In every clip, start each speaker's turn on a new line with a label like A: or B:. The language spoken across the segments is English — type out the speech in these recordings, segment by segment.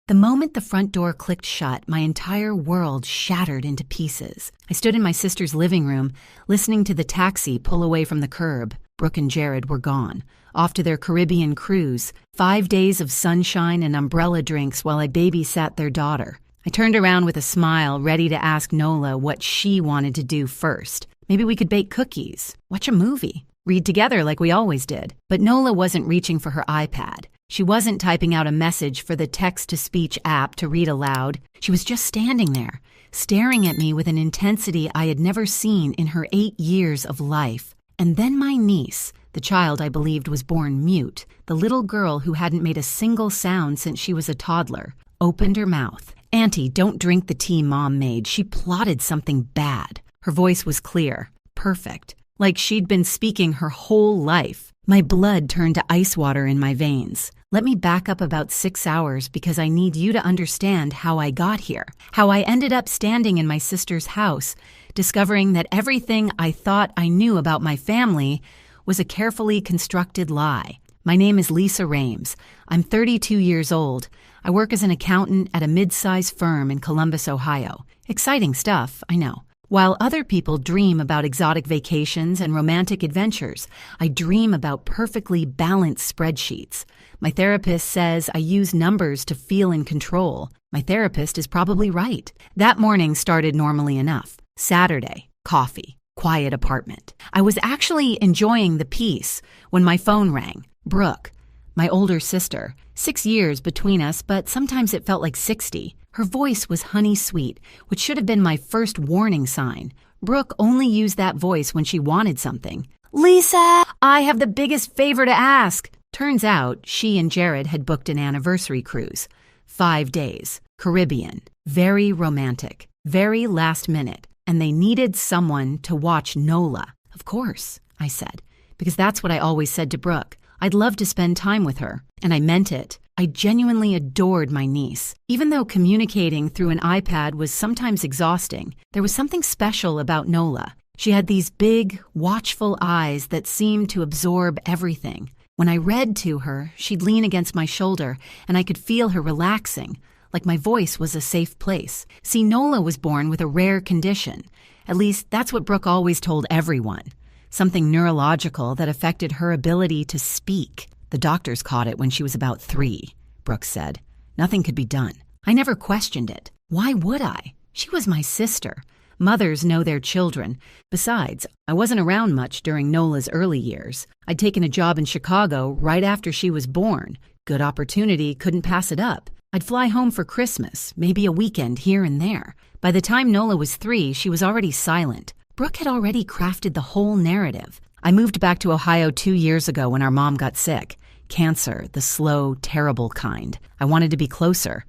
A: The moment the front door clicked shut, my entire world shattered into pieces. I stood in my sister's living room, listening to the taxi pull away from the curb. Brooke and Jared were gone, off to their Caribbean cruise, 5 days of sunshine and umbrella drinks while I babysat their daughter. I turned around with a smile, ready to ask Nola what she wanted to do first. Maybe we could bake cookies, watch a movie, read together like we always did. But Nola wasn't reaching for her iPad. She wasn't typing out a message for the text-to-speech app to read aloud. She was just standing there, staring at me with an intensity I had never seen in her 8 years of life. And then my niece, the child I believed was born mute, the little girl who hadn't made a single sound since she was a toddler, opened her mouth. "Auntie, don't drink the tea Mom made. She plotted something bad." Her voice was clear, perfect, like she'd been speaking her whole life. My blood turned to ice water in my veins. Let me back up about 6 hours because I need you to understand how I got here, how I ended up standing in my sister's house, discovering that everything I thought I knew about my family was a carefully constructed lie. My name is Lisa Rames. I'm 32 years old. I work as an accountant at a mid-sized firm in Columbus, Ohio. Exciting stuff, I know. While other people dream about exotic vacations and romantic adventures, I dream about perfectly balanced spreadsheets. My therapist says I use numbers to feel in control. My therapist is probably right. That morning started normally enough. Saturday, coffee, quiet apartment. I was actually enjoying the peace when my phone rang. Brooke, my older sister, 6 years between us, but sometimes it felt like 60. Her voice was honey sweet, which should have been my first warning sign. Brooke only used that voice when she wanted something. "Lisa, I have the biggest favor to ask." Turns out she and Jared had booked an anniversary cruise. 5 days, Caribbean, very romantic, very last minute, and they needed someone to watch Nola. "Of course," I said, because that's what I always said to Brooke. I'd love to spend time with her, and I meant it. I genuinely adored my niece. Even though communicating through an iPad was sometimes exhausting, there was something special about Nola. She had these big, watchful eyes that seemed to absorb everything. When I read to her, she'd lean against my shoulder, and I could feel her relaxing, like my voice was a safe place. See, Nola was born with a rare condition. At least, that's what Brooke always told everyone. Something neurological that affected her ability to speak. The doctors caught it when she was about 3, Brooke said. Nothing could be done. I never questioned it. Why would I? She was my sister. Mothers know their children. Besides, I wasn't around much during Nola's early years. I'd taken a job in Chicago right after she was born. Good opportunity, couldn't pass it up. I'd fly home for Christmas, maybe a weekend here and there. By the time Nola was 3, she was already silent. Brooke had already crafted the whole narrative. I moved back to Ohio 2 years ago when our mom got sick. Cancer, the slow, terrible kind. I wanted to be closer,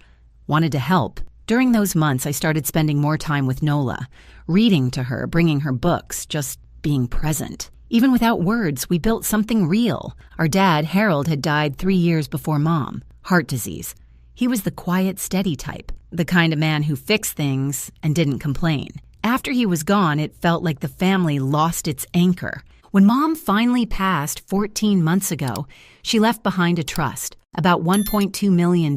A: wanted to help. During those months, I started spending more time with Nola, reading to her, bringing her books, just being present. Even without words, we built something real. Our dad, Harold, had died 3 years before Mom. Heart disease. He was the quiet, steady type, the kind of man who fixed things and didn't complain. After he was gone, it felt like the family lost its anchor. When Mom finally passed 14 months ago, she left behind a trust, about $1.2 million,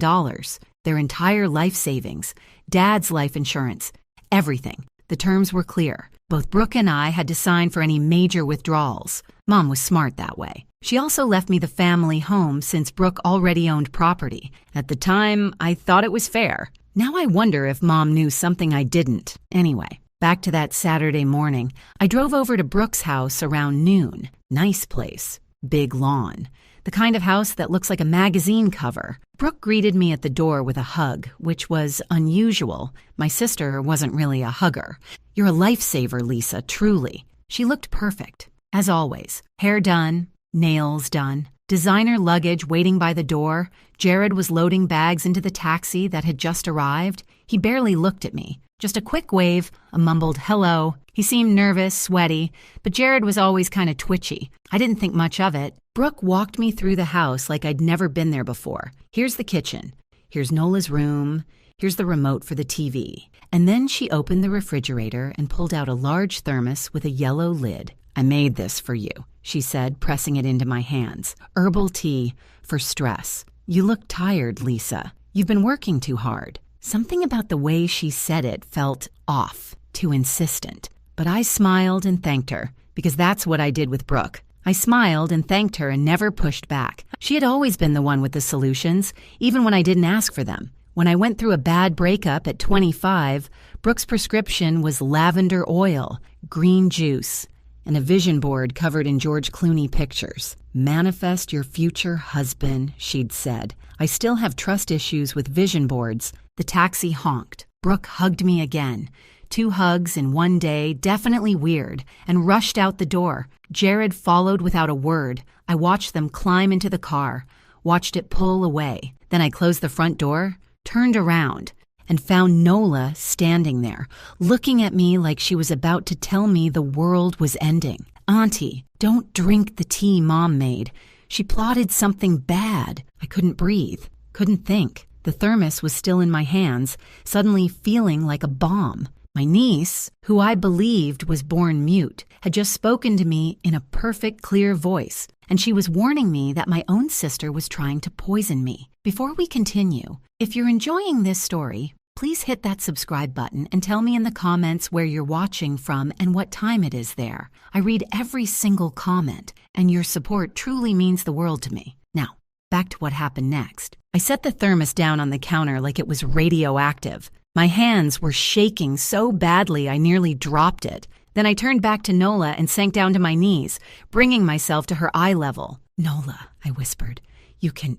A: their entire life savings, Dad's life insurance, everything. The terms were clear. Both Brooke and I had to sign for any major withdrawals. Mom was smart that way. She also left me the family home since Brooke already owned property. At the time, I thought it was fair. Now I wonder if Mom knew something I didn't. Anyway. Back to that Saturday morning, I drove over to Brooke's house around noon. Nice place. Big lawn. The kind of house that looks like a magazine cover. Brooke greeted me at the door with a hug, which was unusual. My sister wasn't really a hugger. "You're a lifesaver, Lisa, truly." She looked perfect, as always. Hair done, nails done, designer luggage waiting by the door. Jared was loading bags into the taxi that had just arrived. He barely looked at me. Just a quick wave, a mumbled hello. He seemed nervous, sweaty, but Jared was always kind of twitchy. I didn't think much of it. Brooke walked me through the house like I'd never been there before. Here's the kitchen. Here's Nola's room. Here's the remote for the TV. And then she opened the refrigerator and pulled out a large thermos with a yellow lid. "I made this for you," she said, pressing it into my hands. "Herbal tea for stress. You look tired, Lisa." "You've been working too hard." Something about the way she said it felt off, too insistent. But I smiled and thanked her, because that's what I did with Brooke. I smiled and thanked her and never pushed back. She had always been the one with the solutions, even when I didn't ask for them. When I went through a bad breakup at 25, Brooke's prescription was lavender oil, green juice, and a vision board covered in George Clooney pictures. "Manifest your future husband," she'd said. I still have trust issues with vision boards. The taxi honked. Brooke hugged me again. 2 hugs in one day, definitely weird, and rushed out the door. Jared followed without a word. I watched them climb into the car, watched it pull away. Then I closed the front door, turned around, and found Nola standing there, looking at me like she was about to tell me the world was ending. "Auntie, don't drink the tea Mom made. She plotted something bad." I couldn't breathe, couldn't think. The thermos was still in my hands, suddenly feeling like a bomb. My niece, who I believed was born mute, had just spoken to me in a perfect, clear voice, and she was warning me that my own sister was trying to poison me. Before we continue, if you're enjoying this story, please hit that subscribe button and tell me in the comments where you're watching from and what time it is there. I read every single comment, and your support truly means the world to me. Now, back to what happened next. I set the thermos down on the counter like it was radioactive. My hands were shaking so badly I nearly dropped it. Then I turned back to Nola and sank down to my knees, bringing myself to her eye level. "Nola," I whispered, you can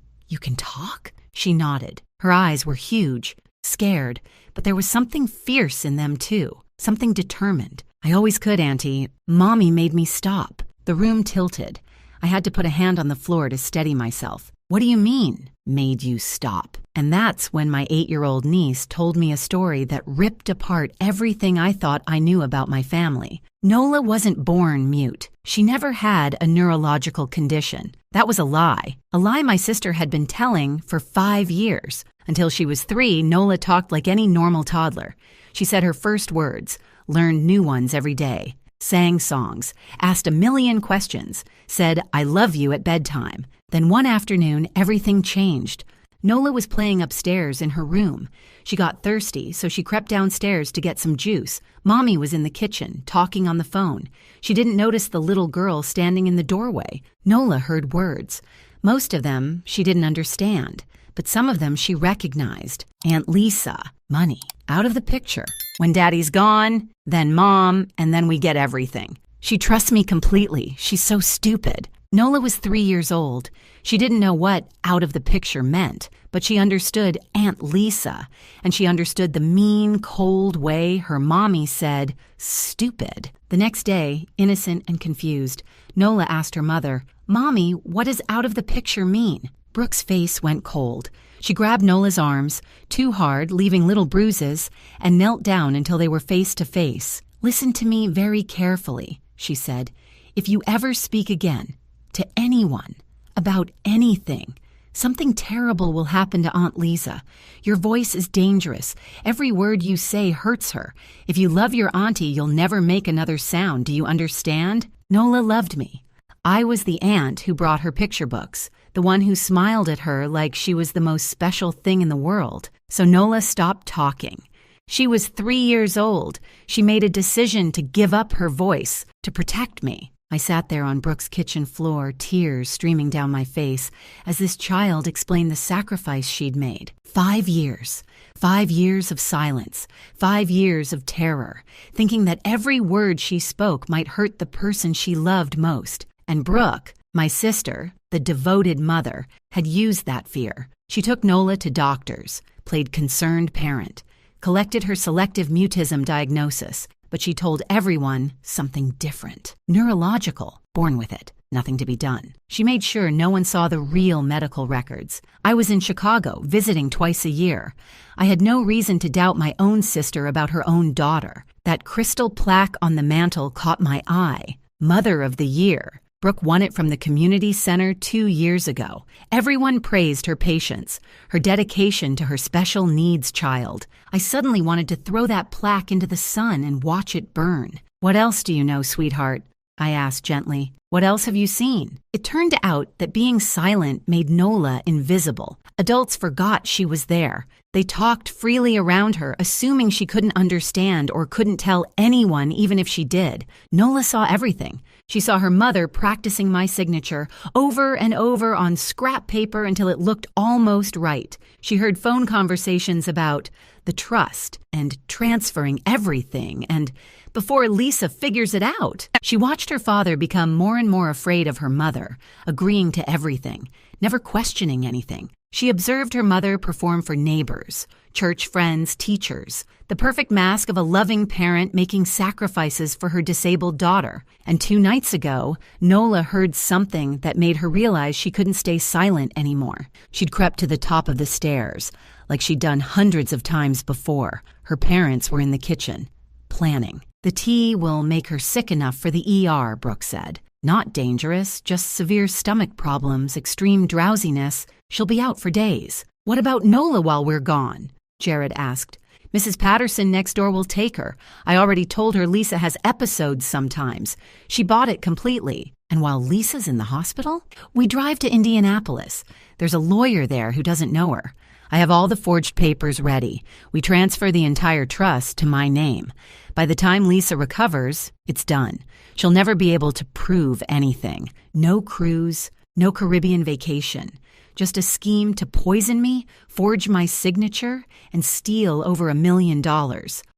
A: talk?" She nodded. Her eyes were huge, scared, but there was something fierce in them too, something determined. "I always could, Auntie. Mommy made me stop." The room tilted. I had to put a hand on the floor to steady myself. "What do you mean, made you stop?" And that's when my 8-year-old niece told me a story that ripped apart everything I thought I knew about my family. Nola wasn't born mute. She never had a neurological condition. That was a lie my sister had been telling for 5 years. Until she was 3, Nola talked like any normal toddler. She said her first words, learned new ones every day, sang songs, asked a million questions, said, "I love you" at bedtime. Then one afternoon, everything changed. Nola was playing upstairs in her room. She got thirsty, so she crept downstairs to get some juice. Mommy was in the kitchen, talking on the phone. She didn't notice the little girl standing in the doorway. Nola heard words. Most of them she didn't understand, but some of them she recognized. Aunt Lisa, money, out of the picture. When Daddy's gone, then Mom, and then we get everything. She trusts me completely. She's so stupid. Nola was 3 years old. She didn't know what out of the picture meant, but she understood Aunt Lisa, and she understood the mean, cold way her mommy said, "stupid." The next day, innocent and confused, Nola asked her mother, "Mommy, what does out of the picture mean?" Brooke's face went cold. She grabbed Nola's arms, too hard, leaving little bruises, and knelt down until they were face to face. "Listen to me very carefully," she said. "If you ever speak again, to anyone, about anything, something terrible will happen to Aunt Lisa. Your voice is dangerous. Every word you say hurts her. If you love your auntie, you'll never make another sound. Do you understand?" Nola loved me. I was the aunt who brought her picture books, the one who smiled at her like she was the most special thing in the world. So Nola stopped talking. She was 3 years old. She made a decision to give up her voice, to protect me. I sat there on Brooke's kitchen floor, tears streaming down my face, as this child explained the sacrifice she'd made. 5 years. 5 years of silence. 5 years of terror, thinking that every word she spoke might hurt the person she loved most. And Brooke, my sister, the devoted mother, had used that fear. She took Nola to doctors, played concerned parent, collected her selective mutism diagnosis, but she told everyone something different. Neurological, born with it, nothing to be done. She made sure no one saw the real medical records. I was in Chicago, visiting twice a year. I had no reason to doubt my own sister about her own daughter. That crystal plaque on the mantle caught my eye. Mother of the Year. Brooke won it from the community center 2 years ago. Everyone praised her patience, her dedication to her special needs child. I suddenly wanted to throw that plaque into the sun and watch it burn. "What else do you know, sweetheart?" I asked gently. What else have you seen? It turned out that being silent made Nola invisible. Adults forgot she was there. They talked freely around her, assuming she couldn't understand or couldn't tell anyone even if she did. Nola saw everything. She saw her mother practicing my signature over and over on scrap paper until it looked almost right. She heard phone conversations about the trust and transferring everything, and before Lisa figures it out, she watched her father become more and more afraid of her mother, agreeing to everything, never questioning anything. She observed her mother perform for neighbors, church friends, teachers, the perfect mask of a loving parent making sacrifices for her disabled daughter. And 2 nights ago, Nola heard something that made her realize she couldn't stay silent anymore. She'd crept to the top of the stairs, like she'd done hundreds of times before. Her parents were in the kitchen, planning. The tea will make her sick enough for the ER, Brooke said. Not dangerous, just severe stomach problems, extreme drowsiness. She'll be out for days. What about Nola while we're gone? Jared asked. Mrs. Patterson next door will take her. I already told her Lisa has episodes sometimes. She bought it completely. And while Lisa's in the hospital, we drive to Indianapolis. There's a lawyer there who doesn't know her. I have all the forged papers ready. We transfer the entire trust to my name. By the time Lisa recovers, it's done. She'll never be able to prove anything. No cruise, no Caribbean vacation. Just a scheme to poison me, forge my signature, and steal over $1 million.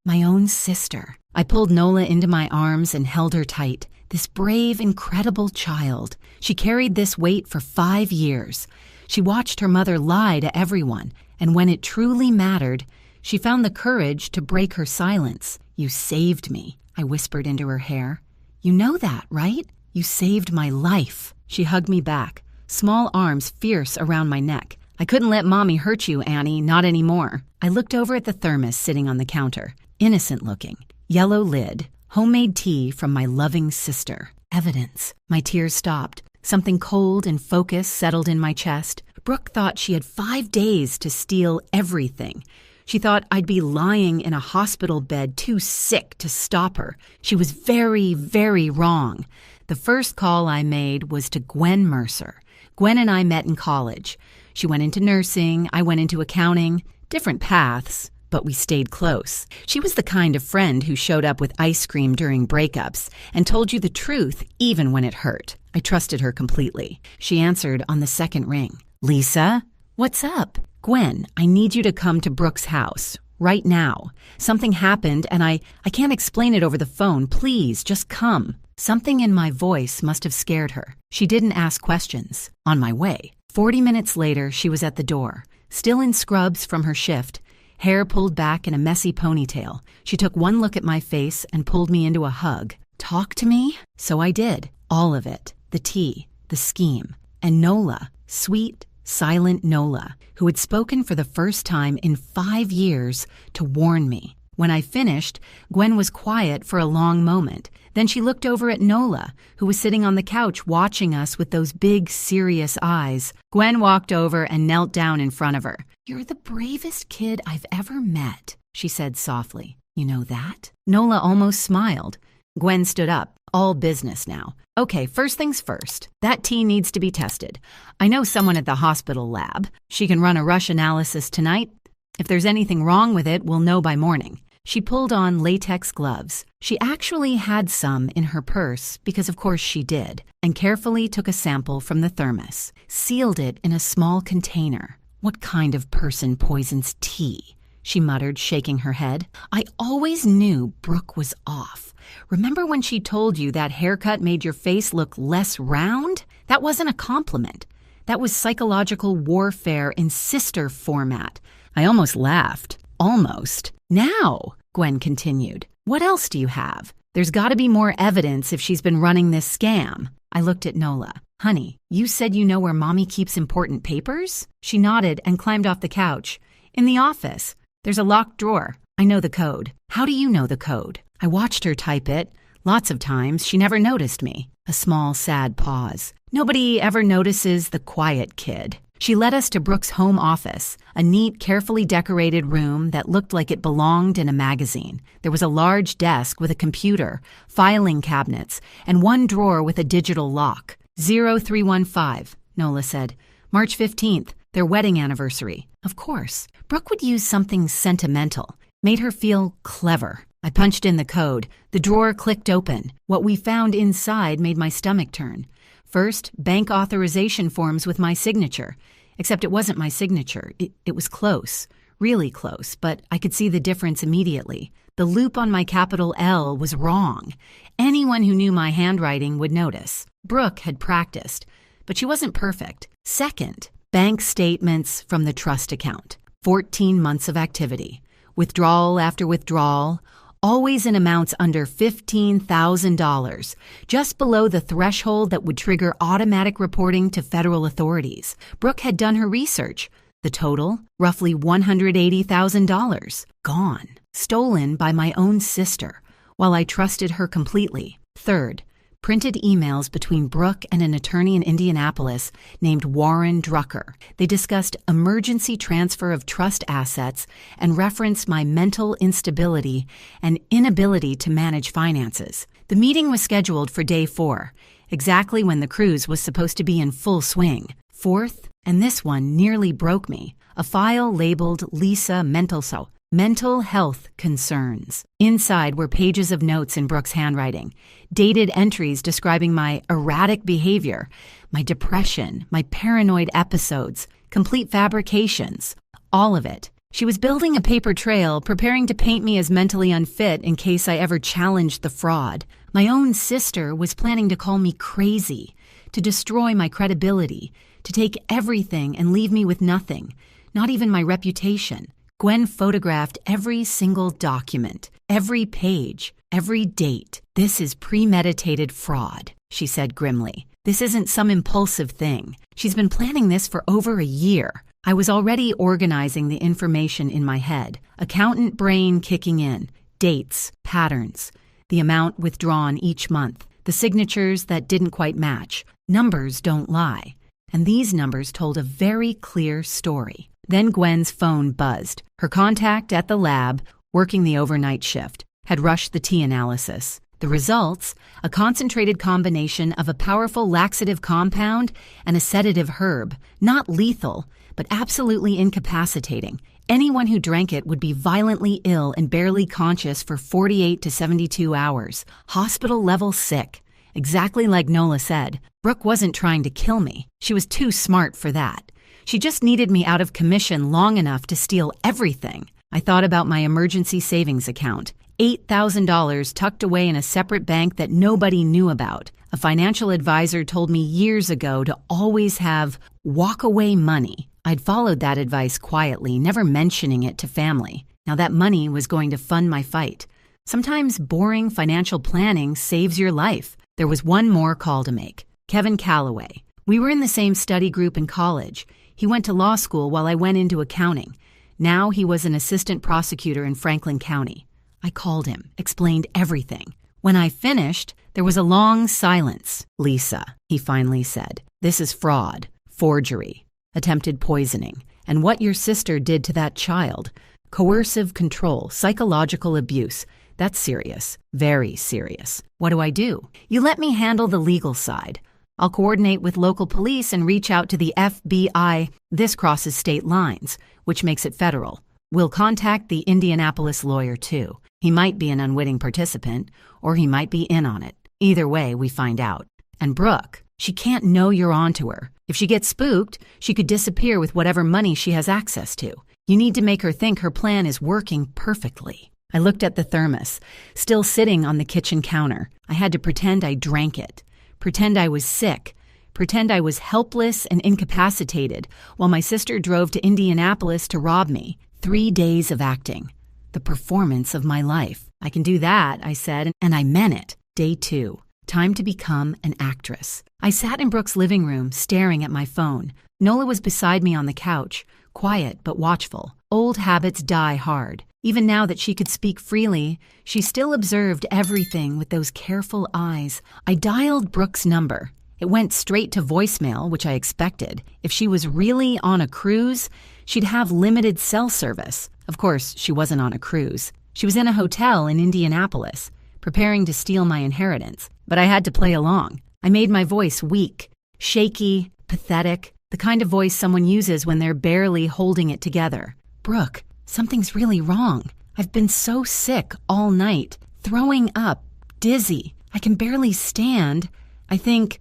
A: My own sister. I pulled Nola into my arms and held her tight. This brave, incredible child. She carried this weight for 5 years. She watched her mother lie to everyone, and when it truly mattered, she found the courage to break her silence. You saved me, I whispered into her hair. You know that, right? You saved my life. She hugged me back, small arms fierce around my neck. I couldn't let Mommy hurt you, Annie, not anymore. I looked over at the thermos sitting on the counter, innocent looking, yellow lid, homemade tea from my loving sister. Evidence. My tears stopped. Something cold and focused settled in my chest. Brooke thought she had 5 days to steal everything. She thought I'd be lying in a hospital bed too sick to stop her. She was very, very wrong. The first call I made was to Gwen Mercer. Gwen and I met in college. She went into nursing, I went into accounting. Different paths, but we stayed close. She was the kind of friend who showed up with ice cream during breakups and told you the truth even when it hurt. I trusted her completely. She answered on the second ring. Lisa, what's up? Gwen, I need you to come to Brooke's house right now. Something happened and I can't explain it over the phone. Please, just come. Something in my voice must have scared her. She didn't ask questions. On my way. 40 minutes later, she was at the door, still in scrubs from her shift, hair pulled back in a messy ponytail. She took one look at my face and pulled me into a hug. Talk to me? So I did. All of it. The tea, the scheme, and Nola, sweet, silent Nola, who had spoken for the first time in 5 years to warn me. When I finished, Gwen was quiet for a long moment. Then she looked over at Nola, who was sitting on the couch watching us with those big, serious eyes. Gwen walked over and knelt down in front of her. You're the bravest kid I've ever met, she said softly. You know that? Nola almost smiled. Gwen stood up. All business now. Okay, first things first. That tea needs to be tested. I know someone at the hospital lab. She can run a rush analysis tonight. If there's anything wrong with it, we'll know by morning. She pulled on latex gloves. She actually had some in her purse, because of course she did, and carefully took a sample from the thermos, sealed it in a small container. What kind of person poisons tea? She muttered, shaking her head. I always knew Brooke was off. Remember when she told you that haircut made your face look less round? That wasn't a compliment. That was psychological warfare in sister format. I almost laughed. Almost. Now, Gwen continued, what else do you have? There's got to be more evidence if she's been running this scam. I looked at Nola. Honey, you said you know where Mommy keeps important papers? She nodded and climbed off the couch. In the office. There's a locked drawer. I know the code. How do you know the code? I watched her type it. Lots of times, she never noticed me. A small, sad pause. Nobody ever notices the quiet kid. She led us to Brooke's home office, a neat, carefully decorated room that looked like it belonged in a magazine. There was a large desk with a computer, filing cabinets, and one drawer with a digital lock. 0315, Nola said. March 15th, their wedding anniversary. Of course. Brooke would use something sentimental. Made her feel clever. I punched in the code. The drawer clicked open. What we found inside made my stomach turn. First, bank authorization forms with my signature. Except it wasn't my signature. It was close. Really close, but I could see the difference immediately. The loop on my capital L was wrong. Anyone who knew my handwriting would notice. Brooke had practiced, but she wasn't perfect. Second, bank statements from the trust account. 14 months of activity. Withdrawal after withdrawal, always in amounts under $15,000, just below the threshold that would trigger automatic reporting to federal authorities. Brooke had done her research. The total, roughly $180,000. Gone. Stolen by my own sister, while I trusted her completely. Third, printed emails between Brooke and an attorney in Indianapolis named Warren Drucker. They discussed emergency transfer of trust assets and referenced my mental instability and inability to manage finances. The meeting was scheduled for day 4, exactly when the cruise was supposed to be in full swing. Fourth, and this one nearly broke me, a file labeled Lisa Mental Health Concerns. Inside were pages of notes in Brooke's handwriting, dated entries describing my erratic behavior, my depression, my paranoid episodes, complete fabrications, all of it. She was building a paper trail, preparing to paint me as mentally unfit in case I ever challenged the fraud. My own sister was planning to call me crazy, to destroy my credibility, to take everything and leave me with nothing, not even my reputation. Gwen photographed every single document, every page, every date. This is premeditated fraud, she said grimly. This isn't some impulsive thing. She's been planning this for over a year. I was already organizing the information in my head, accountant brain kicking in, dates, patterns, the amount withdrawn each month, the signatures that didn't quite match. Numbers don't lie. And these numbers told a very clear story. Then Gwen's phone buzzed. Her contact at the lab, working the overnight shift, had rushed the tea analysis. The results, a concentrated combination of a powerful laxative compound and a sedative herb, not lethal, but absolutely incapacitating. Anyone who drank it would be violently ill and barely conscious for 48 to 72 hours. Hospital-level sick. Exactly like Nola said, Brooke wasn't trying to kill me. She was too smart for that. She just needed me out of commission long enough to steal everything. I thought about my emergency savings account, $8,000 tucked away in a separate bank that nobody knew about. A financial advisor told me years ago to always have walk-away money. I'd followed that advice quietly, never mentioning it to family. Now that money was going to fund my fight. Sometimes boring financial planning saves your life. There was one more call to make. Kevin Calloway. We were in the same study group in college. He went to law school while I went into accounting. Now he was an assistant prosecutor in Franklin County. I called him, explained everything. When I finished, there was a long silence. Lisa, he finally said, this is fraud, forgery, attempted poisoning, and what your sister did to that child. Coercive control, psychological abuse. That's serious, very serious. What do I do? You let me handle the legal side. I'll coordinate with local police and reach out to the FBI. This crosses state lines, which makes it federal. We'll contact the Indianapolis lawyer, too. He might be an unwitting participant, or he might be in on it. Either way, we find out. And Brooke, she can't know you're onto her. If she gets spooked, she could disappear with whatever money she has access to. You need to make her think her plan is working perfectly. I looked at the thermos, still sitting on the kitchen counter. I had to pretend I drank it. Pretend I was sick, pretend I was helpless and incapacitated while my sister drove to Indianapolis to rob me. 3 days of acting. The performance of my life. I can do that, I said, and I meant it. Day 2. Time to become an actress. I sat in Brooke's living room, staring at my phone. Nola was beside me on the couch, quiet but watchful. Old habits die hard. Even now that she could speak freely, she still observed everything with those careful eyes. I dialed Brooke's number. It went straight to voicemail, which I expected. If she was really on a cruise, she'd have limited cell service. Of course, she wasn't on a cruise. She was in a hotel in Indianapolis, preparing to steal my inheritance. But I had to play along. I made my voice weak, shaky, pathetic, the kind of voice someone uses when they're barely holding it together. Brooke, something's really wrong. I've been so sick all night, throwing up, dizzy. I can barely stand. I think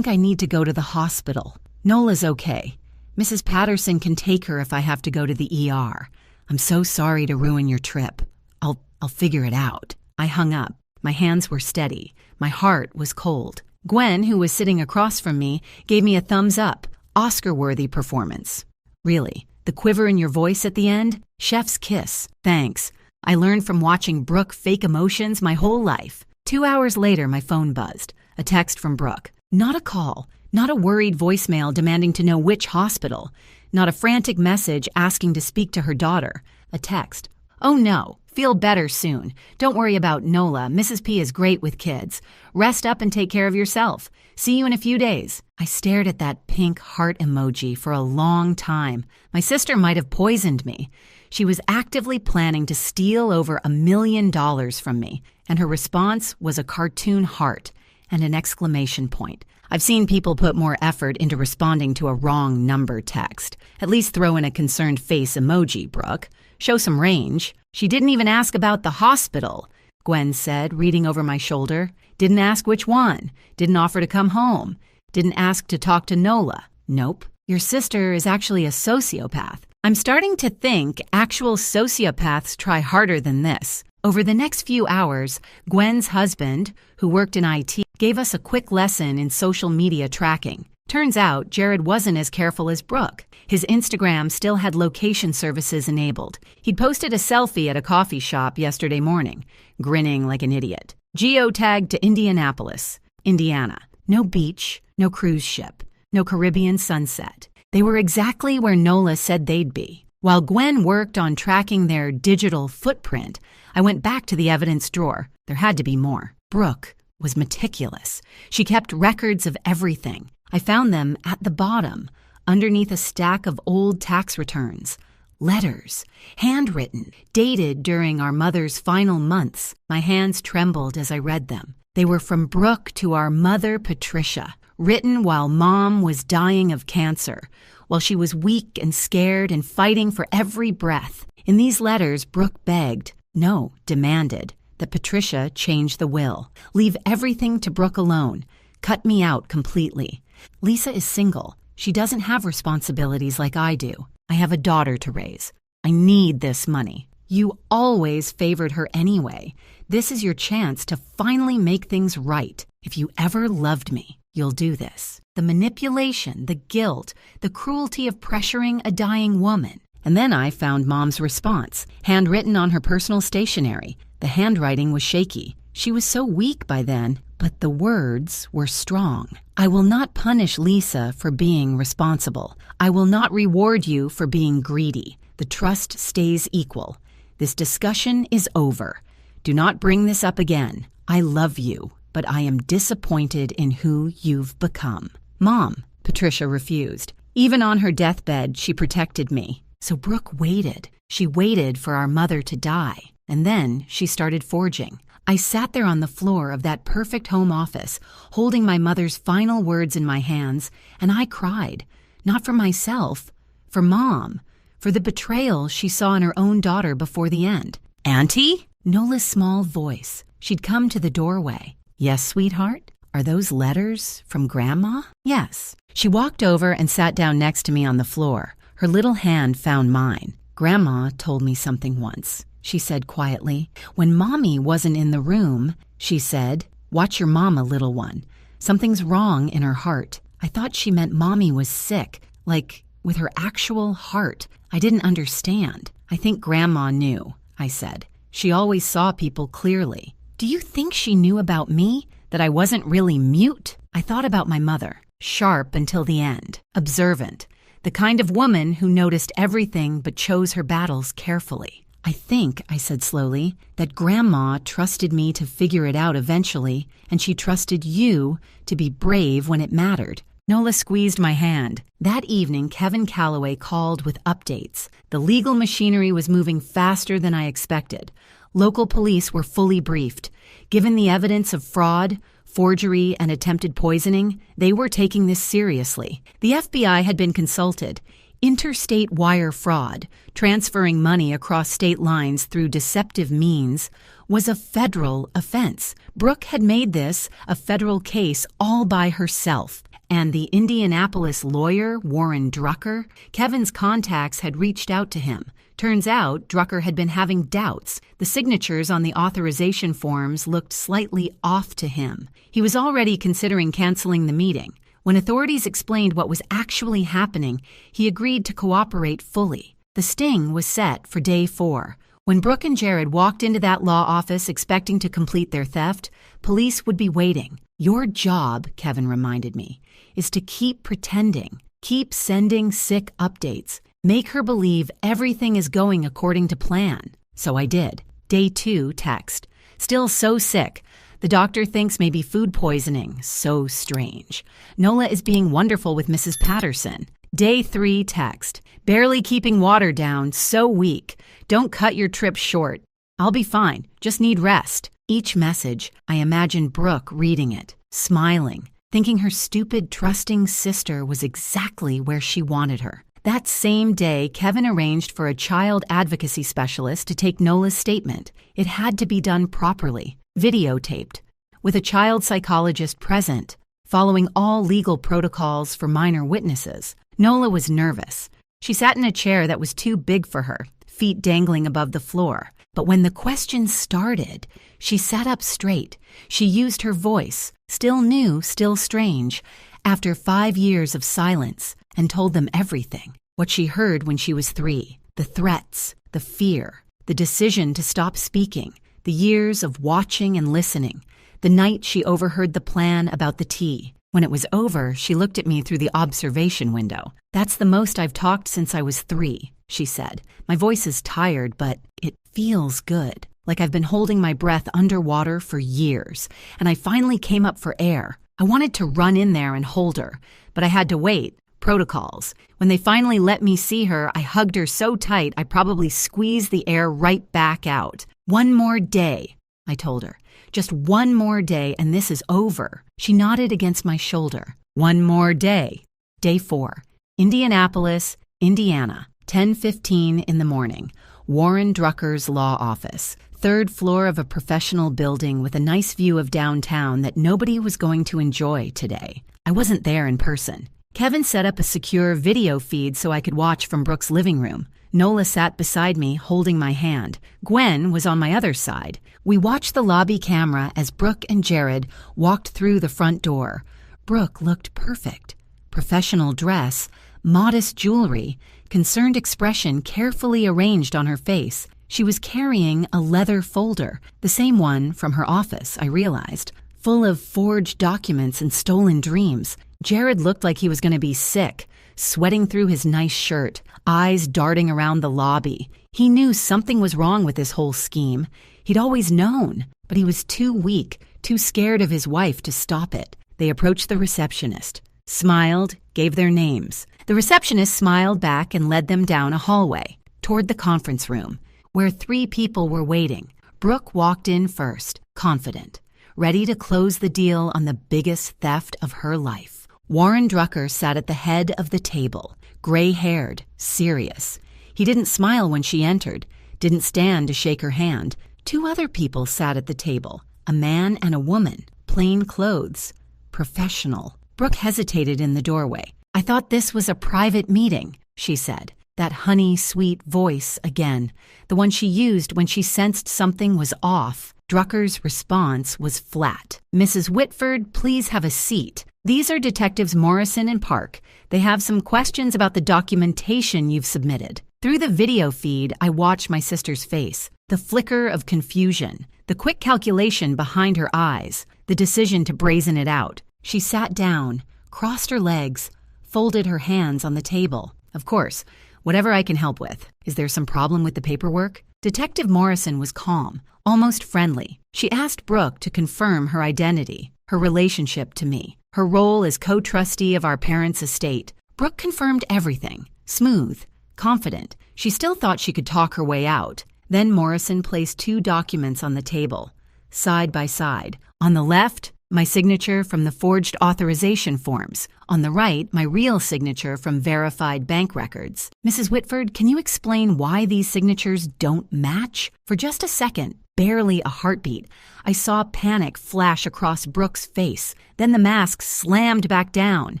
A: I need to go to the hospital. Nola's okay. Mrs. Patterson can take her if I have to go to the ER. I'm so sorry to ruin your trip. I'll figure it out. I hung up. My hands were steady. My heart was cold. Gwen, who was sitting across from me, gave me a thumbs up. Oscar-worthy performance. Really, the quiver in your voice at the end? Chef's kiss. Thanks. I learned from watching Brooke fake emotions my whole life. 2 hours later, my phone buzzed. A text from Brooke. Not a call. Not a worried voicemail demanding to know which hospital. Not a frantic message asking to speak to her daughter. A text. Oh no. Feel better soon. Don't worry about Nola. Mrs. P is great with kids. Rest up and take care of yourself. See you in a few days. I stared at that pink heart emoji for a long time. My sister might have poisoned me. She was actively planning to steal over $1 million from me, and her response was a cartoon heart and an exclamation point. I've seen people put more effort into responding to a wrong number text. At least throw in a concerned face emoji, Brooke. Show some range. She didn't even ask about the hospital, Gwen said, reading over my shoulder. Didn't ask which one. Didn't offer to come home. Didn't ask to talk to Nola. Nope. Your sister is actually a sociopath. I'm starting to think actual sociopaths try harder than this. Over the next few hours, Gwen's husband, who worked in IT, gave us a quick lesson in social media tracking. Turns out Jared wasn't as careful as Brooke. His Instagram still had location services enabled. He'd posted a selfie at a coffee shop yesterday morning, grinning like an idiot. Geotagged to Indianapolis, Indiana. No beach, no cruise ship, no Caribbean sunset. They were exactly where Nola said they'd be. While Gwen worked on tracking their digital footprint, I went back to the evidence drawer. There had to be more. Brooke was meticulous. She kept records of everything. I found them at the bottom, underneath a stack of old tax returns. Letters, handwritten, dated during our mother's final months. My hands trembled as I read them. They were from Brooke to our mother, Patricia, written while Mom was dying of cancer, while she was weak and scared and fighting for every breath. In these letters, Brooke begged, no, demanded, that Patricia change the will, leave everything to Brooke alone, cut me out completely. Lisa is single. She doesn't have responsibilities like I do. I have a daughter to raise. I need this money. You always favored her anyway. This is your chance to finally make things right. If you ever loved me, you'll do this. The manipulation, the guilt, the cruelty of pressuring a dying woman. And then I found Mom's response, handwritten on her personal stationery. The handwriting was shaky. She was so weak by then, but the words were strong. I will not punish Lisa for being responsible. I will not reward you for being greedy. The trust stays equal. This discussion is over. Do not bring this up again. I love you, but I am disappointed in who you've become. Mom, Patricia refused. Even on her deathbed, she protected me. So Brooke waited. She waited for our mother to die. And then she started forging. I sat there on the floor of that perfect home office, holding my mother's final words in my hands, and I cried. Not for myself, for Mom, for the betrayal she saw in her own daughter before the end. Auntie? Nola's small voice. She'd come to the doorway. Yes, sweetheart? Are those letters from Grandma? Yes. She walked over and sat down next to me on the floor. Her little hand found mine. Grandma told me something once. She said quietly, when Mommy wasn't in the room, she said, watch your mama, little one. Something's wrong in her heart. I thought she meant Mommy was sick, like with her actual heart. I didn't understand. I think Grandma knew, I said. She always saw people clearly. Do you think she knew about me, that I wasn't really mute? I thought about my mother, sharp until the end, observant, the kind of woman who noticed everything but chose her battles carefully. "I think," I said slowly, "that Grandma trusted me to figure it out eventually, and she trusted you to be brave when it mattered." Nola squeezed my hand. That evening, Kevin Calloway called with updates. The legal machinery was moving faster than I expected. Local police were fully briefed. Given the evidence of fraud, forgery, and attempted poisoning, they were taking this seriously. The FBI had been consulted. Interstate wire fraud, transferring money across state lines through deceptive means, was a federal offense. Brooke had made this a federal case all by herself. And the Indianapolis lawyer, Warren Drucker, Kevin's contacts had reached out to him. Turns out, Drucker had been having doubts. The signatures on the authorization forms looked slightly off to him. He was already considering canceling the meeting. When authorities explained what was actually happening, he agreed to cooperate fully. The sting was set for day 4. When Brooke and Jared walked into that law office expecting to complete their theft, police would be waiting. "Your job," Kevin reminded me, "is to keep pretending, keep sending sick updates, make her believe everything is going according to plan." So I did. Day 2 text. "Still so sick. The doctor thinks maybe food poisoning. So strange. Nola is being wonderful with Mrs. Patterson." Day 3 text. "Barely keeping water down. So weak. Don't cut your trip short. I'll be fine. Just need rest." Each message, I imagined Brooke reading it, smiling, thinking her stupid, trusting sister was exactly where she wanted her. That same day, Kevin arranged for a child advocacy specialist to take Nola's statement. It had to be done properly, videotaped, with a child psychologist present, following all legal protocols for minor witnesses. Nola was nervous. She sat in a chair that was too big for her, feet dangling above the floor. But when the questions started, she sat up straight. She used her voice, still new, still strange, after 5 years of silence, and told them everything. What she heard when she was 3, the threats, the fear, the decision to stop speaking, the years of watching and listening, the night she overheard the plan about the tea. When it was over, she looked at me through the observation window. "That's the most I've talked since I was 3, she said. "My voice is tired, but it feels good, like I've been holding my breath underwater for years, and I finally came up for air. I wanted to run in there and hold her, but I had to wait. Protocols. When they finally let me see her, I hugged her so tight I probably squeezed the air right back out. 1 more day, I told her. Just 1 more day and this is over." She nodded against my shoulder. 1 more day. Day 4. Indianapolis, Indiana, 10:15 in the morning. Warren Drucker's law office. 3rd floor of a professional building with a nice view of downtown that nobody was going to enjoy today. I wasn't there in person. Kevin set up a secure video feed so I could watch from Brooke's living room. Nola sat beside me, holding my hand. Gwen was on my other side. We watched the lobby camera as Brooke and Jared walked through the front door. Brooke looked perfect. Professional dress, modest jewelry, concerned expression carefully arranged on her face. She was carrying a leather folder, the same one from her office, I realized, full of forged documents and stolen dreams. Jared looked like he was going to be sick, sweating through his nice shirt, eyes darting around the lobby. He knew something was wrong with this whole scheme. He'd always known, but he was too weak, too scared of his wife to stop it. They approached the receptionist, smiled, gave their names. The receptionist smiled back and led them down a hallway, toward the conference room, where 3 people were waiting. Brooke walked in first, confident, ready to close the deal on the biggest theft of her life. Warren Drucker sat at the head of the table, gray-haired, serious. He didn't smile when she entered, didn't stand to shake her hand. 2 other people sat at the table, a man and a woman, plain clothes, professional. Brooke hesitated in the doorway. "I thought this was a private meeting," she said, that honey, sweet voice again, the one she used when she sensed something was off. Drucker's response was flat. "Mrs. Whitford, please have a seat. These are Detectives Morrison and Park. They have some questions about the documentation you've submitted." Through the video feed, I watched my sister's face, the flicker of confusion, the quick calculation behind her eyes, the decision to brazen it out. She sat down, crossed her legs, folded her hands on the table. "Of course, whatever I can help with. Is there some problem with the paperwork?" Detective Morrison was calm, almost friendly. She asked Brooke to confirm her identity, her relationship to me, her role as co-trustee of our parents' estate. Brooke confirmed everything, smooth, confident. She still thought she could talk her way out. Then Morrison placed 2 documents on the table, side by side. On the left, my signature from the forged authorization forms. On the right, my real signature from verified bank records. Mrs. Whitford, can you explain why these signatures don't match? For just a second, barely a heartbeat, I saw panic flash across Brooke's face. Then the mask slammed back down.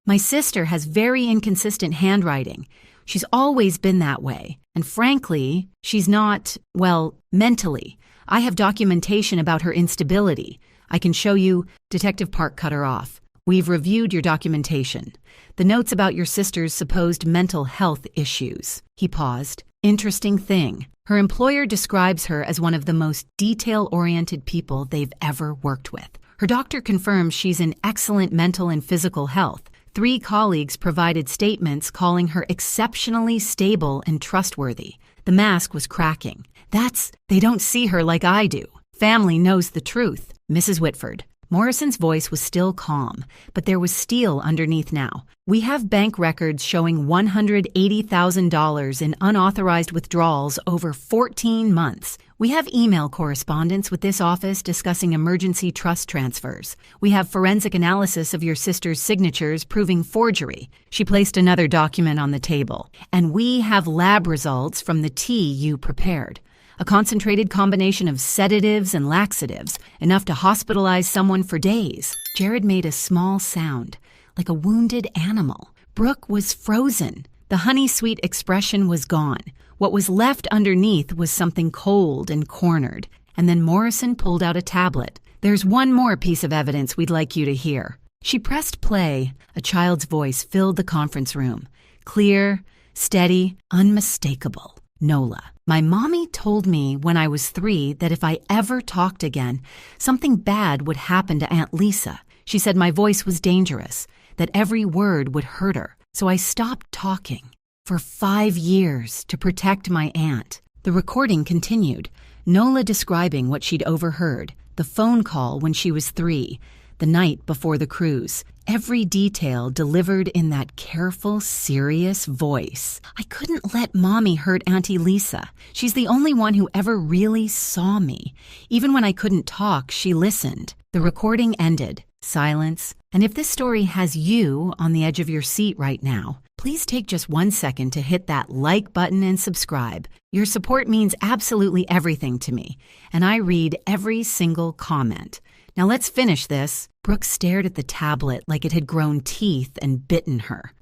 A: My sister has very inconsistent handwriting. She's always been that way. And frankly, she's not, well, mentally. I have documentation about her instability. I can show you. Detective Park cut her off. We've reviewed your documentation. The notes about your sister's supposed mental health issues. He paused. Interesting thing. Her employer describes her as one of the most detail-oriented people they've ever worked with. Her doctor confirms she's in excellent mental and physical health. 3 colleagues provided statements calling her exceptionally stable and trustworthy. The mask was cracking. They don't see her like I do. Family knows the truth. Mrs. Whitford. Morrison's voice was still calm, but there was steel underneath now. We have bank records showing $180,000 in unauthorized withdrawals over 14 months. We have email correspondence with this office discussing emergency trust transfers. We have forensic analysis of your sister's signatures proving forgery. She placed another document on the table. And we have lab results from the tea you prepared. A concentrated combination of sedatives and laxatives, enough to hospitalize someone for days. Jared made a small sound, like a wounded animal. Brooke was frozen. The honey-sweet expression was gone. What was left underneath was something cold and cornered. And then Morrison pulled out a tablet. There's one more piece of evidence we'd like you to hear. She pressed play. A child's voice filled the conference room. Clear, steady, unmistakable. Nola. My mommy told me when I was 3 that if I ever talked again, something bad would happen to Aunt Lisa. She said my voice was dangerous, that every word would hurt her. So I stopped talking. For 5 years to protect my aunt. The recording continued, Nola describing what she'd overheard, the phone call when she was 3, the night before the cruise. Every detail delivered in that careful, serious voice. I couldn't let Mommy hurt Auntie Lisa. She's the only one who ever really saw me. Even when I couldn't talk, she listened. The recording ended. Silence. And if this story has you on the edge of your seat right now, please take just 1 second to hit that like button and subscribe. Your support means absolutely everything to me, and I read every single comment. Now let's finish this. Brooke stared at the tablet like it had grown teeth and bitten her.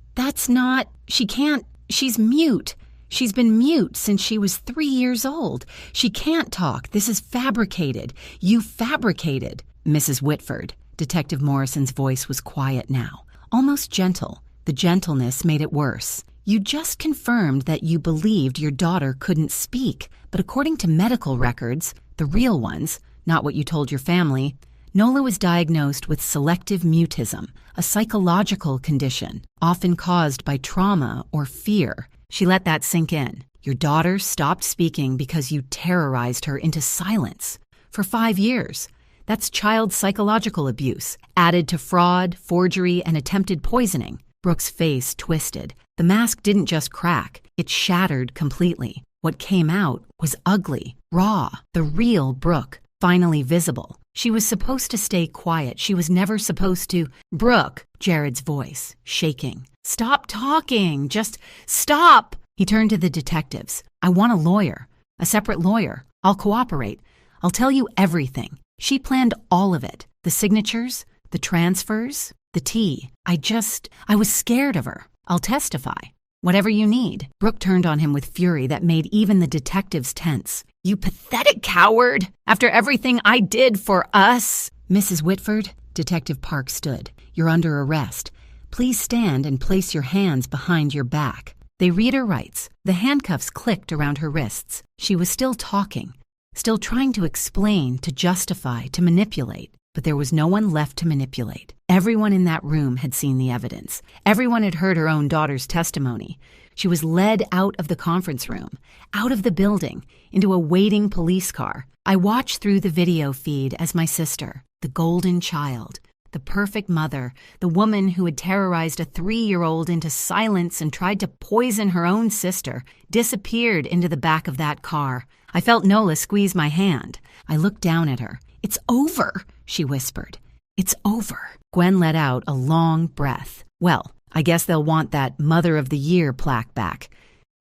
A: She's mute. She's been mute since she was 3 years old. She can't talk. This is fabricated. You fabricated. Mrs. Whitford. Detective Morrison's voice was quiet now, almost gentle. The gentleness made it worse. You just confirmed that you believed your daughter couldn't speak, but according to medical records, the real ones, not what you told your family, Nola was diagnosed with selective mutism, a psychological condition, often caused by trauma or fear. She let that sink in. Your daughter stopped speaking because you terrorized her into silence. For 5 years. That's child psychological abuse, added to fraud, forgery, and attempted poisoning. Brooke's face twisted. The mask didn't just crack, it shattered completely. What came out was ugly, raw, the real Brooke, finally visible. She was supposed to stay quiet. She was never supposed to. Brooke, Jared's voice, shaking. Stop talking. Just stop. He turned to the detectives. I want a lawyer, a separate lawyer. I'll cooperate. I'll tell you everything. She planned all of it. The signatures, the transfers, the tea. I was scared of her. I'll testify. Whatever you need. Brooke turned on him with fury that made even the detectives tense. You pathetic coward! After everything I did for us! Mrs. Whitford, Detective Park stood. You're under arrest. Please stand and place your hands behind your back. They read her rights. The handcuffs clicked around her wrists. She was still talking, still trying to explain, to justify, to manipulate. but there was no one left to manipulate. Everyone in that room had seen the evidence. Everyone had heard her own daughter's testimony. She was led out of the conference room, out of the building, into a waiting police car. I watched through the video feed as my sister, the golden child, the perfect mother, the woman who had terrorized a 3-year-old into silence and tried to poison her own sister, disappeared into the back of that car. I felt Nola squeeze my hand. I looked down at her. "It's over," she whispered. "It's over." Gwen let out a long breath. "Well, I guess they'll want that Mother of the Year plaque back.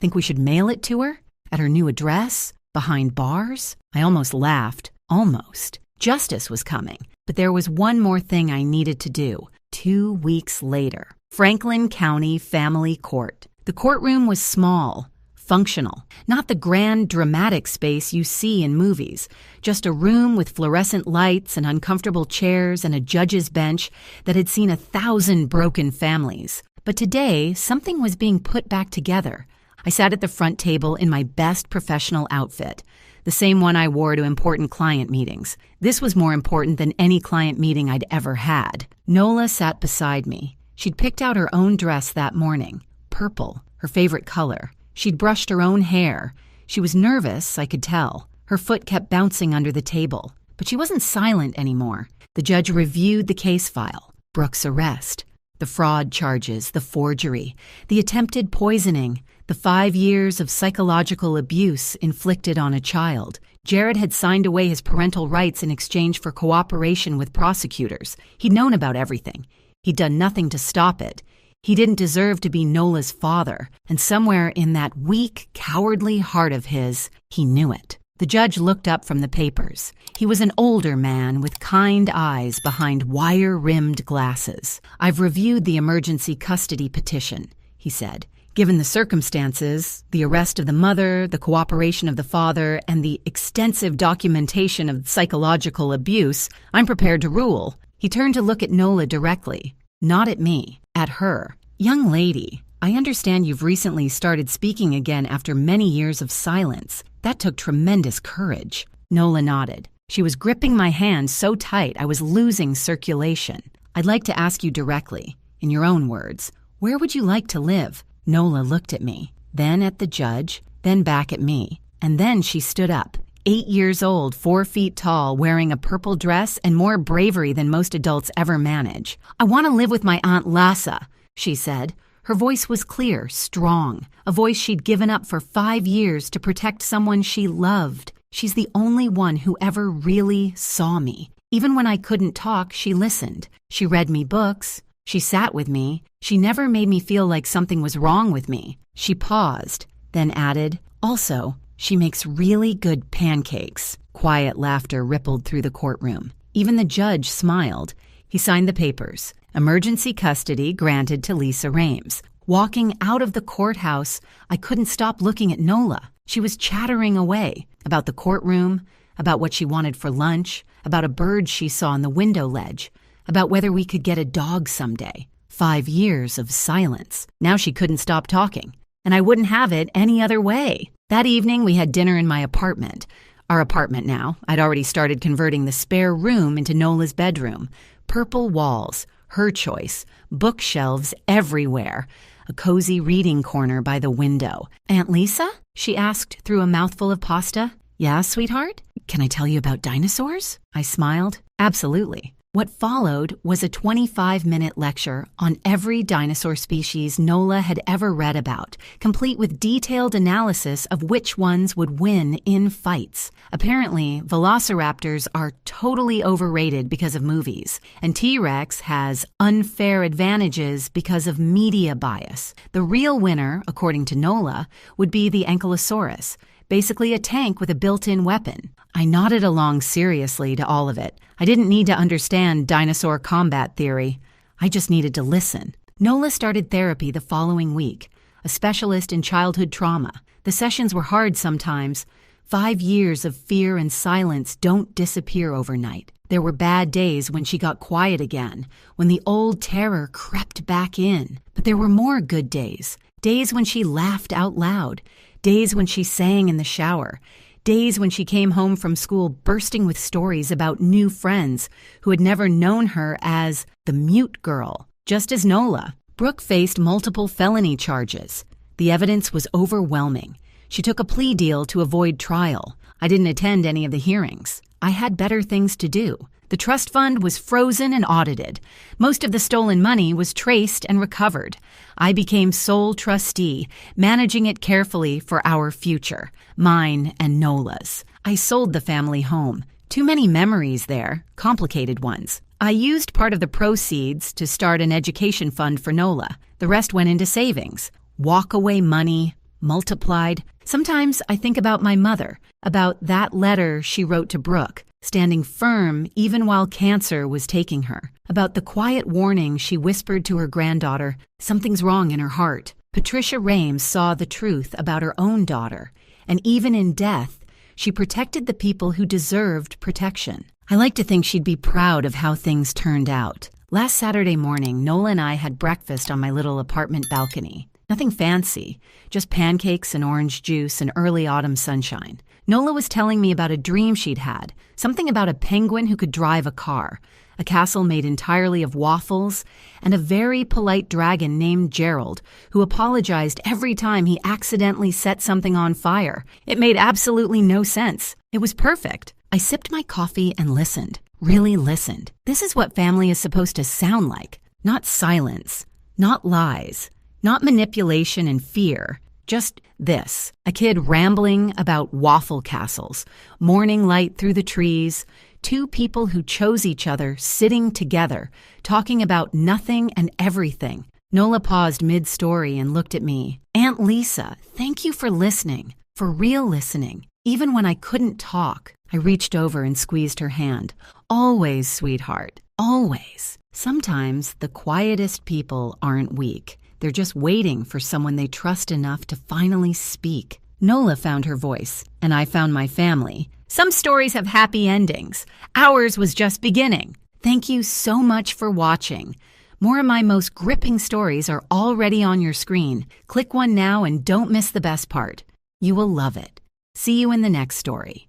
A: Think we should mail it to her? At her new address? Behind bars?" I almost laughed. Almost. Justice was coming. But there was one more thing I needed to do. 2 weeks later. Franklin County Family Court. The courtroom was small, functional, not the grand dramatic space you see in movies, just a room with fluorescent lights and uncomfortable chairs and a judge's bench that had seen 1,000 broken families. But today, something was being put back together. I sat at the front table in my best professional outfit, the same one I wore to important client meetings. This was more important than any client meeting I'd ever had. Nola sat beside me. She'd picked out her own dress that morning, purple, her favorite color. She'd brushed her own hair. She was nervous, I could tell. Her foot kept bouncing under the table. But she wasn't silent anymore. The judge reviewed the case file. Brooke's arrest. The fraud charges, the forgery, the attempted poisoning, the 5 years of psychological abuse inflicted on a child. Jared had signed away his parental rights in exchange for cooperation with prosecutors. He'd known about everything. He'd done nothing to stop it. He didn't deserve to be Nola's father, and somewhere in that weak, cowardly heart of his, he knew it. The judge looked up from the papers. He was an older man with kind eyes behind wire-rimmed glasses. "I've reviewed the emergency custody petition," he said. "Given the circumstances, the arrest of the mother, the cooperation of the father, and the extensive documentation of psychological abuse, I'm prepared to rule." He turned to look at Nola directly, not at me, at her. "Young lady, I understand you've recently started speaking again after many years of silence. That took tremendous courage." Nola nodded. She was gripping my hand so tight I was losing circulation. "I'd like to ask you directly, in your own words, where would you like to live?" Nola looked at me, then at the judge, then back at me, and then she stood up. 8 years old, 4 feet tall, wearing a purple dress and more bravery than most adults ever manage. "I want to live with my Aunt Lassa," she said. Her voice was clear, strong, a voice she'd given up for 5 years to protect someone she loved. She's the only one who ever really saw me. Even when I couldn't talk, she listened. She read me books. She sat with me. She never made me feel like something was wrong with me. She paused, then added, "Also, she makes really good pancakes." Quiet laughter rippled through the courtroom. Even the judge smiled. He signed the papers. Emergency custody granted to Lisa Rames. Walking out of the courthouse, I couldn't stop looking at Nola. She was chattering away about the courtroom, about what she wanted for lunch, about a bird she saw on the window ledge, about whether we could get a dog someday. 5 years of silence. Now she couldn't stop talking, and I wouldn't have it any other way. That evening, we had dinner in my apartment. Our apartment now. I'd already started converting the spare room into Nola's bedroom. Purple walls, her choice, bookshelves everywhere, a cozy reading corner by the window. "Aunt Lisa?" she asked through a mouthful of pasta. "Yeah, sweetheart? Can I tell you about dinosaurs?" I smiled. "Absolutely." What followed was a 25-minute lecture on every dinosaur species Nola had ever read about, complete with detailed analysis of which ones would win in fights. Apparently, velociraptors are totally overrated because of movies, and T-Rex has unfair advantages because of media bias. The real winner, according to Nola, would be the Ankylosaurus, basically a tank with a built-in weapon. I nodded along seriously to all of it. I didn't need to understand dinosaur combat theory. I just needed to listen. Nola started therapy the following week, a specialist in childhood trauma. The sessions were hard sometimes. 5 years of fear and silence don't disappear overnight. There were bad days when she got quiet again, when the old terror crept back in. But there were more good days. Days when she laughed out loud. Days when she sang in the shower. Days when she came home from school bursting with stories about new friends who had never known her as the mute girl. Just as Nola, Brooke faced multiple felony charges. The evidence was overwhelming. She took a plea deal to avoid trial. I didn't attend any of the hearings. I had better things to do. The trust fund was frozen and audited. Most of the stolen money was traced and recovered. I became sole trustee, managing it carefully for our future, mine and Nola's. I sold the family home. Too many memories there, complicated ones. I used part of the proceeds to start an education fund for Nola. The rest went into savings. Walk-away money, multiplied. Sometimes I think about my mother, about that letter she wrote to Brooke, standing firm even while cancer was taking her, about the quiet warning she whispered to her granddaughter, something's wrong in her heart. Patricia Rames saw the truth about her own daughter, and even in death, she protected the people who deserved protection. I like to think she'd be proud of how things turned out. Last Saturday morning, Nola and I had breakfast on my little apartment balcony. Nothing fancy, just pancakes and orange juice and early autumn sunshine. Nola was telling me about a dream she'd had, something about a penguin who could drive a car, a castle made entirely of waffles, and a very polite dragon named Gerald, who apologized every time he accidentally set something on fire. It made absolutely no sense. It was perfect. I sipped my coffee and listened, really listened. This is what family is supposed to sound like. Not silence, not lies, not manipulation and fear. Just this, a kid rambling about waffle castles, morning light through the trees, two people who chose each other sitting together, talking about nothing and everything. Nola paused mid-story and looked at me. Aunt Lisa, thank you for listening, for real listening. Even when I couldn't talk, I reached over and squeezed her hand. Always, sweetheart, always. Sometimes the quietest people aren't weak. They're just waiting for someone they trust enough to finally speak. Nola found her voice, and I found my family. Some stories have happy endings. Ours was just beginning. Thank you so much for watching. More of my most gripping stories are already on your screen. Click one now and don't miss the best part. You will love it. See you in the next story.